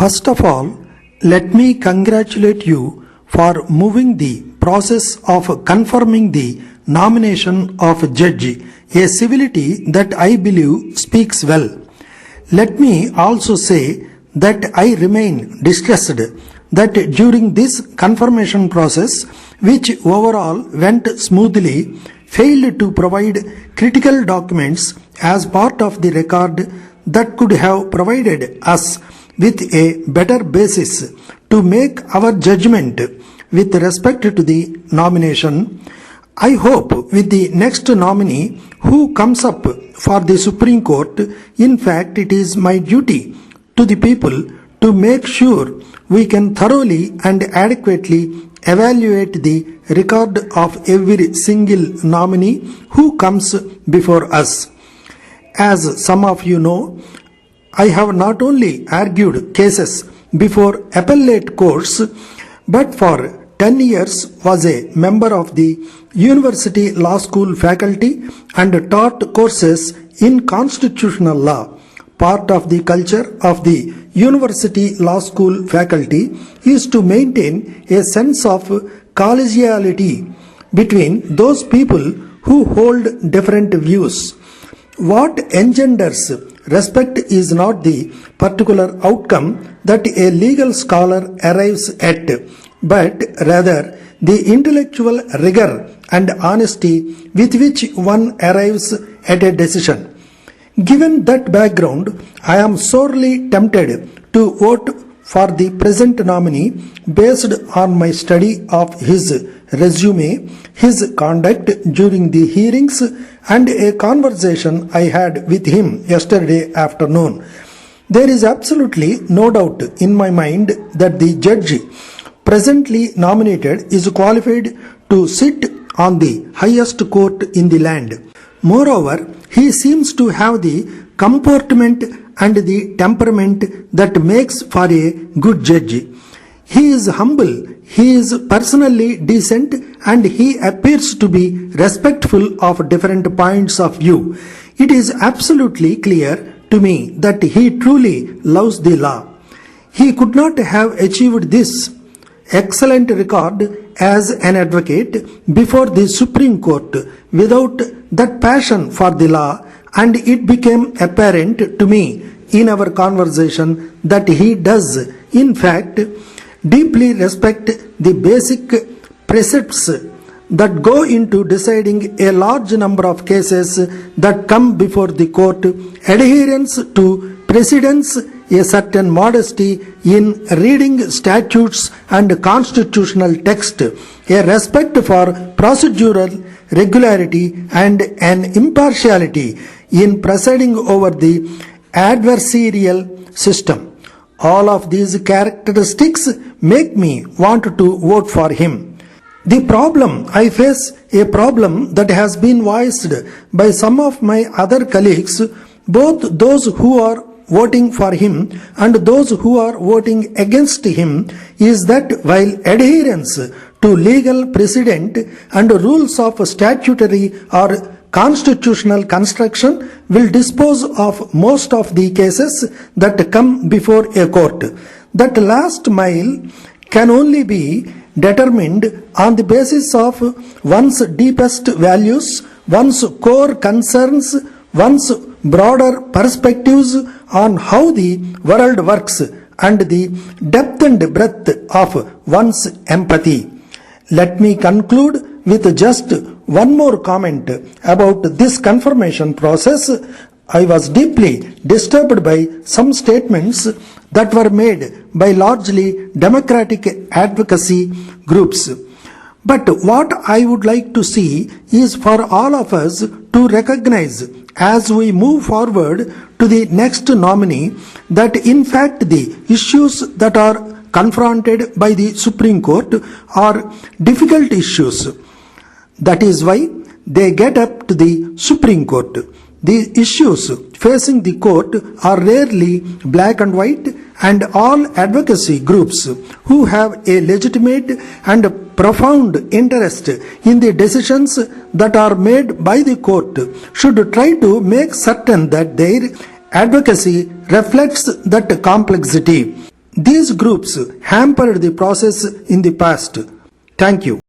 First of all, let me congratulate you for moving the process of confirming the nomination of judge, a civility that I believe speaks well. Let me also say that I remain distressed that during this confirmation process, which overall went smoothly, failed to provide critical documents as part of the record that could have provided us with a better basis to make our judgment with respect to the nomination. I hope with the next nominee who comes up for the Supreme Court, in fact it is my duty to the people to make sure we can thoroughly and adequately evaluate the record of every single nominee who comes before us. As some of you know, I have not only argued cases before appellate courts, but for 10 years was a member of the University Law School faculty and taught courses in constitutional law. Part of the culture of the University Law School faculty is to maintain a sense of collegiality between those people who hold different views. What engenders respect is not the particular outcome that a legal scholar arrives at, but rather the intellectual rigor and honesty with which one arrives at a decision. Given that background, I am sorely tempted to vote for the present nominee based on my study of his resume, his conduct during the hearings, and a conversation I had with him yesterday afternoon. There is absolutely no doubt in my mind that the judge presently nominated is qualified to sit on the highest court in the land. Moreover, he seems to have the comportment and the temperament that makes for a good judge. He is humble, he is personally decent, and he appears to be respectful of different points of view. It is absolutely clear to me that he truly loves the law. He could not have achieved this excellent record as an advocate before the Supreme Court without that passion for the law, and it became apparent to me in our conversation that he does, in fact, deeply respect the basic precepts that go into deciding a large number of cases that come before the court, adherence to precedents, a certain modesty in reading statutes and constitutional text, a respect for procedural regularity, and an impartiality in presiding over the adversarial system. All of these characteristics make me want to vote for him. The problem I face, a problem that has been voiced by some of my other colleagues, both those who are voting for him and those who are voting against him, is that while adherence to legal precedent and rules of statutory or constitutional construction will dispose of most of the cases that come before a court, that last mile can only be determined on the basis of one's deepest values, one's core concerns, one's broader perspectives on how the world works, and the depth and breadth of one's empathy. Let me conclude with just one more comment about this confirmation process. I was deeply disturbed by some statements that were made by largely democratic advocacy groups. But what I would like to see is for all of us to recognize as we move forward to the next nominee that in fact the issues that are confronted by the Supreme Court are difficult issues. That is why they get up to the Supreme Court. The issues facing the court are rarely black and white, and all advocacy groups who have a legitimate and profound interest in the decisions that are made by the court should try to make certain that their advocacy reflects that complexity. These groups hampered the process in the past. Thank you.